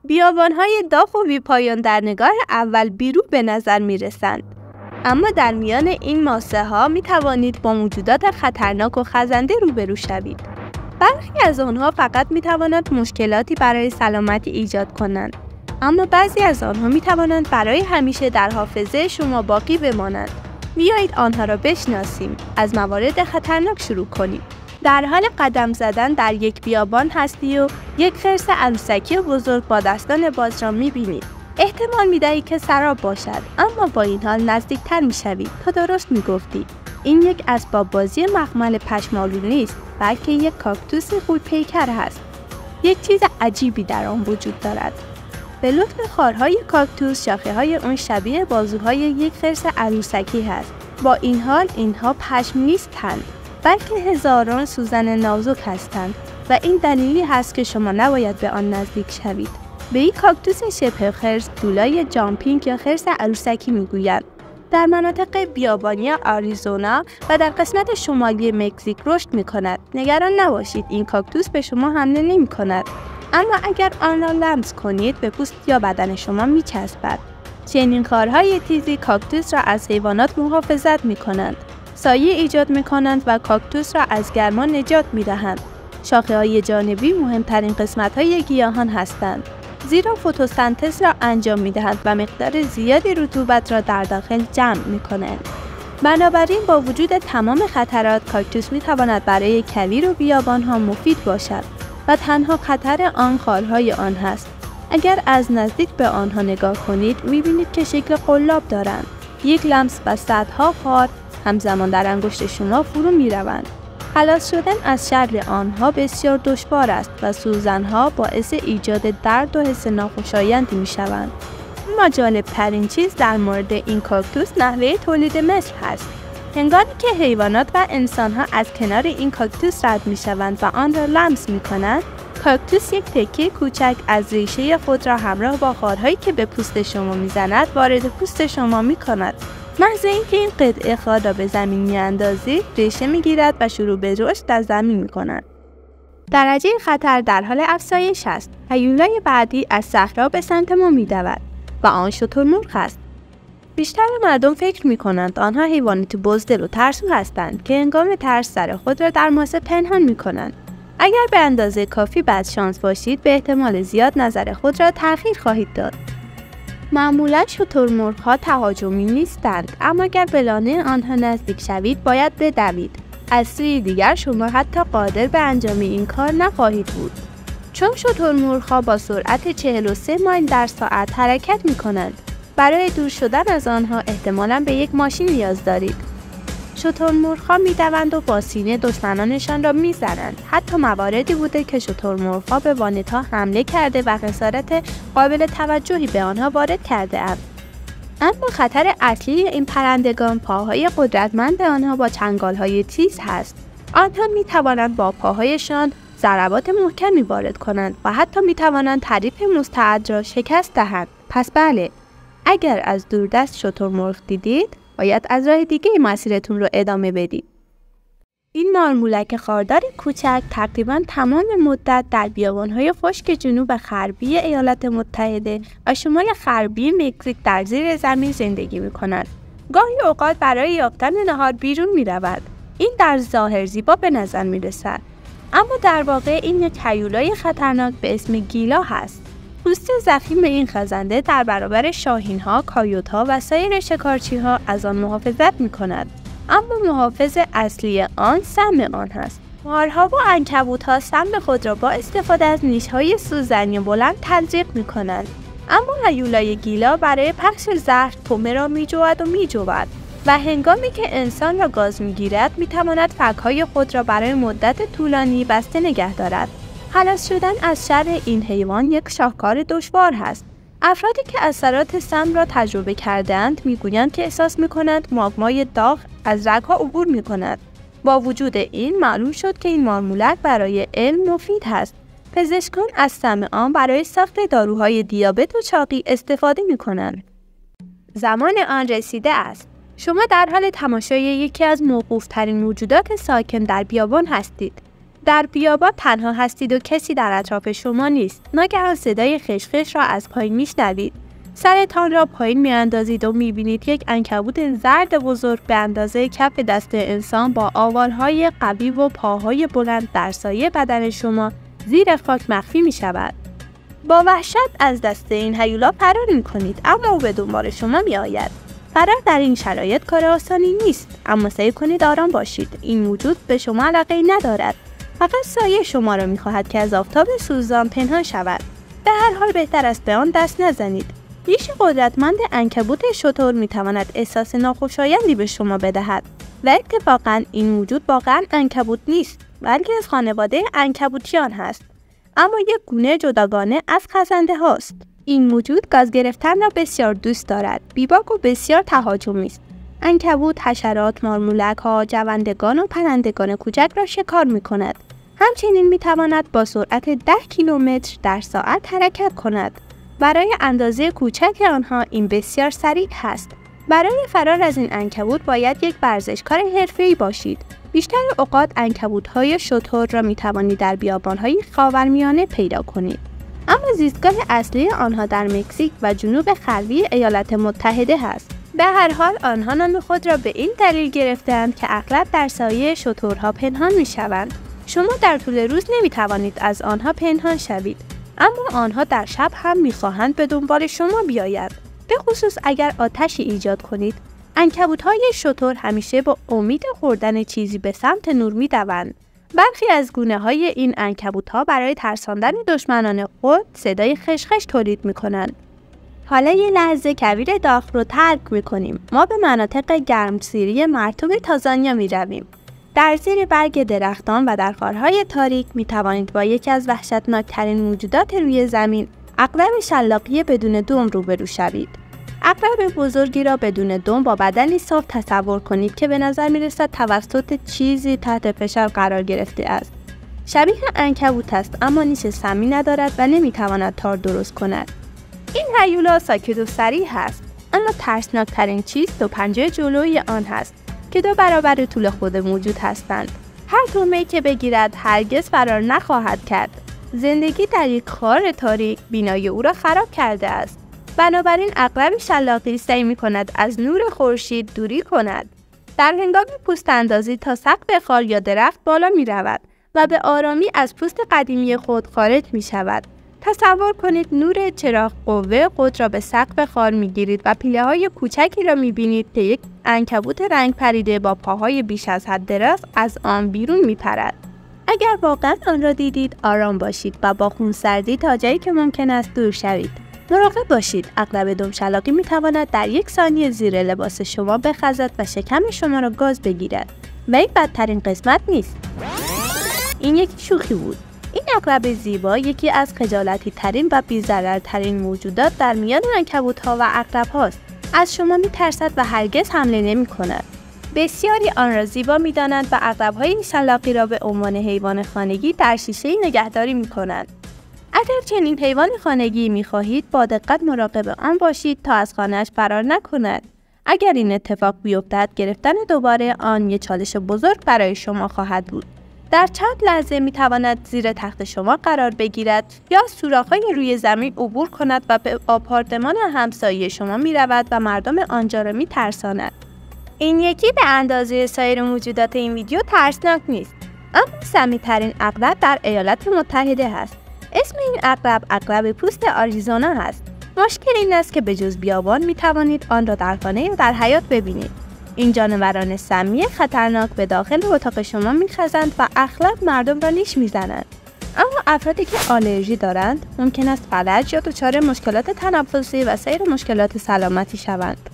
بیابان‌های داغ و بی‌پایان در نگاه اول بیرو به نظر می‌رسند، اما در میان این ماسه‌ها می‌توانید با موجودات خطرناک و خزنده روبرو شوید. برخی از آنها فقط می‌توانند مشکلاتی برای سلامتی ایجاد کنند، اما بعضی از آنها می‌توانند برای همیشه در حافظه شما باقی بمانند. بیایید آنها را بشناسیم. از موارد خطرناک شروع کنیم. در حال قدم زدن در یک بیابان هستی و یک خرس عروسکی بزرگ با دستان باز را می‌بینید. احتمال می‌دهید که سراب باشد، اما با این حال نزدیکتر می‌شوید تا درست می‌گفتی. این یک اسباب بازی مخمل پشمالو نیست، بلکه یک کاکتوس غول‌پیکر است. یک چیز عجیبی در آن وجود دارد. به لطف خارهای کاکتوس شاخه‌های آن شبیه بازوهای یک خرس عروسکی هست. با این حال اینها پشم نیستند، بلکه هزاران سوزن نازک هستند و این دلیلی هست که شما نباید به آن نزدیک شوید. به این کاکتوس شبه خرس دولای جامپینگ یا خرس عروسکی میگویند. در مناطق بیابانی آریزونا و در قسمت شمالی مکزیک رشد می‌کند. نگران نباشید، این کاکتوس به شما حمله نمی‌کند، اما اگر آن را لمس کنید به پوست یا بدن شما می‌چسبد. چنین خارهای تیزی کاکتوس را از حیوانات محافظت می‌کنند، سایه ایجاد می‌کنند و کاکتوس را از گرما نجات می‌دهند. شاخه‌های جانبی مهمترین قسمت‌های گیاهان هستند، زیرا فتوسنتز را انجام می‌دهند و مقدار زیادی رطوبت را در داخل جمع می‌کنند. بنابراین با وجود تمام خطرات، کاکتوس می‌تواند برای کویر و بیابان‌ها مفید باشد و تنها خطر آن خارهای آن هست. اگر از نزدیک به آنها نگاه کنید، می‌بینید که شکل قلاب دارند. یک لمس و صدها خار همزمان در انگشت شما فرو می‌روند. خلاص شدن از شر آنها بسیار دشوار است و سوزن‌ها باعث ایجاد درد و حس ناخوشایندی می‌شوند. اما جالب‌ترین چیز در مورد این کاکتوس نحوه تولید مثل هست. هنگامی که حیوانات و انسان‌ها از کنار این کاکتوس رد می‌شوند و آن را لمس می‌کنند، کاکتوس یک تکه کوچک از ریشه خود را همراه با خارهایی که به پوست شما می‌زند وارد پوست شما می‌کند. محض اینکه این قطعه خار را به زمین می‌اندازید، ریشه می‌گیرد و شروع به رشد در زمین می‌کند. درجه خطر در حال افزایش است. هیولای بعدی از صحرا به سمت ما می‌دود و آن شترمرغ است. بیشتر مردم فکر می‌کنند آنها حیواناتی بزدل و ترسو هستند که هنگام ترس سر خود را در ماسه پنهان می‌کنند. اگر به اندازه کافی بدشانس باشید، به احتمال زیاد نظر خود را تأخیر خواهید داد. معمولا شترمرغ‌ها تهاجمی نیستند، اما اگر به لانه آنها نزدیک شوید باید بدوید. از سوی دیگر شما حتی قادر به انجام این کار نخواهید بود، چون شترمرغ‌ها با سرعت 43 مایل در ساعت حرکت می‌کنند. برای دور شدن از آنها احتمالاً به یک ماشین نیاز دارید. شترمرغ‌ها می‌دوند و با سینه دشمنانشان را می‌زنند. حتی مواردی بوده که شترمرغ‌ها به وانت‌ها حمله کرده و خسارت قابل توجهی به آنها وارد کرده‌اند. اما خطر اصلی این پرندگان پاهای قدرتمند آنها با چنگال‌های تیز هست. آنها می‌توانند با پاهایشان ضربات محکمی وارد کنند و حتی می‌توانند حریف مستعد را شکست دهند. پس بله، اگر از دوردست شترمرغ دیدید، باید از راه دیگه مسیرتون رو ادامه بدید. این مارمولک خاردار کوچک تقریباً تمام مدت در بیابان‌های خشک جنوب غربی ایالات متحده و شمال غربی مکزیک در زیر زمین زندگی می‌کند. گاهی اوقات برای یافتن نهار بیرون می‌رود. این در ظاهر زیبا به نظر می‌رسد، اما در واقع این یک هیولای خطرناک به اسم گیلا هست. پوست ضخیم این خزنده در برابر شاهین‌ها، کایوت‌ها و سایر شکارچی‌ها از آن محافظت می‌کند، اما محافظ اصلی آن سم آن هست. مارها و عنکبوت‌ها سم خود را با استفاده از نیش‌های سوزنی بلند تزریق می‌کنند، اما هیولای گیلا برای پخش زهر طعمه را می‌جوید و هنگامی که انسان را گاز می‌گیرد می‌تواند فک‌های خود را برای مدت طولانی بسته نگه دارد. خلاص شدن از شر این حیوان یک شاهکار دشوار است. افرادی که اثرات سم را تجربه کرده‌اند میگویند که احساس می‌کنند ماگمای داغ از رگ‌ها عبور می‌کند. با وجود این معلوم شد که این مارمولک برای علم مفید است. پزشکان از سم آن برای ساخت داروهای دیابت و چاقی استفاده می‌کنند. زمان آن رسیده است. شما در حال تماشای یکی از موقوف‌ترین موجودات ساکن در بیابان هستید. در بیابان تنها هستید و کسی در اطراف شما نیست. ناگهان صدای خشخش را از پایین میشنوید. سرتان را پایین میاندازید و میبینید یک عنکبوت زرد بزرگ به اندازه کف دست انسان با آوالهای قوی و پاهای بلند در سایه بدن شما زیر خاک مخفی میشود. با وحشت از دست این هیولا فرار میکنید، اما او به دنبال شما میآید. فرار در این شرایط کار آسانی نیست، اما سعی کنید آرام باشید. این موجود به شما علاقه ندارد، فقط سایه شما را میخواهد که از آفتاب سوزان پنهان شود. به هر حال بهتر است به آن دست نزنید. ریش قدرتمند عنکبوت شتر میتواند احساس ناخوشایندی به شما بدهد و اتفاقا این موجود واقعا عنکبوت نیست، بلکه از خانواده عنکبوتیان هست، اما یک گونه جداگانه از خزنده هاست. این موجود گاز گرفتن را بسیار دوست دارد. بیباک و بسیار تهاجمی است. عنکبوت حشرات، مارمولک‌ها، جوندگان و پرندگان کوچک را شکار می‌کند. همچنین می‌تواند با سرعت 10 کیلومتر در ساعت حرکت کند. برای اندازه کوچک آنها این بسیار سریع هست. برای فرار از این عنکبوت باید یک ورزشکار حرفه‌ای باشید. بیشتر اوقات عنکبوت‌های شتر را می‌توانید در بیابان‌های خاورمیانه پیدا کنید. اما زیستگاه اصلی آنها در مکزیک و جنوب غربی ایالات متحده است. به هر حال آنها نام خود را به این دلیل گرفتند که اغلب در سایه شترها پنهان می‌شوند. شما در طول روز نمی‌توانید از آنها پنهان شوید، اما آنها در شب هم می‌خواهند به دنبال شما بیایند. به خصوص اگر آتشی ایجاد کنید. عنکبوت‌های شتر همیشه با امید خوردن چیزی به سمت نور می‌دوند. برخی از گونه‌های این عنکبوت‌ها برای ترساندن دشمنان خود صدای خشخش تولید می‌کنند. حالا یه لحظه کویر داغ رو ترک می‌کنیم. ما به مناطق گرمسیری مرطوب تازانیا می‌رویم. در زیر برگ درختان و در غارهای تاریک می‌توانید با یکی از وحشتناک‌ترین موجودات روی زمین، عقرب شلاقی بدون دم روبرو شوید. عقرب بزرگی را بدون دم با بدنی صاف تصور کنید که به نظر می‌رسد توسط چیزی تحت فشار قرار گرفته است. شبیه عنکبوت است، اما نیش سمی ندارد و نمی‌تواند تار درست کند. این هیولا ساکت و سریع است، اما ترسناکترین چیز دو پنجه جلوی آن هست که 2 برابر طول خود موجود هستند. هر تومه‌ای که بگیرد هرگز فرار نخواهد کرد. زندگی در یک غار تاریک بینایی او را خراب کرده است. بنابراین عقرب شلاقی سعی می‌کند از نور خورشید دوری کند. در هنگام پوست اندازی تا سقف غار یا درخت بالا می‌رود و به آرامی از پوست قدیمی خود خارج می‌شود. تصور کنید نور چراغ قوه خود را به سقف غار می‌گیرید و پیله‌های کوچکی را می‌بینید که یک عنکبوت رنگ پریده با پاهای بیش از حد دراز از آن بیرون می‌پرد. اگر واقعا آن را دیدید، آرام باشید و با خونسردی تا جایی که ممکن است دور شوید. مراقب باشید، عقرب دم شلاقی می‌تواند در 1 ثانیه زیر لباس شما بخزد و شکم شما را گاز بگیرد و این بدترین قسمت نیست. این یک شوخی بود. این عقرب زیبا یکی از خجالتی ترین و بی‌ضررترین موجودات در میان عنکبوت‌ها و عقرب هاست. از شما می‌ترسد و هرگز حمله نمی‌کند. بسیاری آن را زیبا می‌دانند و عقرب‌های شلاقی را به عنوان حیوان خانگی در شیشه نگهداری می‌کنند. اگر چنین حیوان خانگی می‌خواهید، با دقت مراقب آن باشید تا از خانه‌اش فرار نکند. اگر این اتفاق بیفتد، گرفتن دوباره آن یک چالش بزرگ برای شما خواهد بود. در چند لحظه می‌تواند زیر تخت شما قرار بگیرد یا سوراخ‌های روی زمین عبور کند و به آپارتمان همسایه شما می‌رود و مردم آنجا را می‌ترساند. این یکی به اندازه سایر موجودات این ویدیو ترسناک نیست، اما سمی‌ترین عقرب در ایالات متحده است. اسم این عقرب عقرب پوست آریزونا هست. مشکل این است که به جز بیابان می‌توانید آن را در خانه یا در حیاط ببینید. این جانوران سمی خطرناک به داخل اتاق شما می‌خزند و اغلب مردم را نیش می‌زنند. اما افرادی که آلرژی دارند ممکن است فلج یا دچار مشکلات تنفسی و سایر مشکلات سلامتی شوند.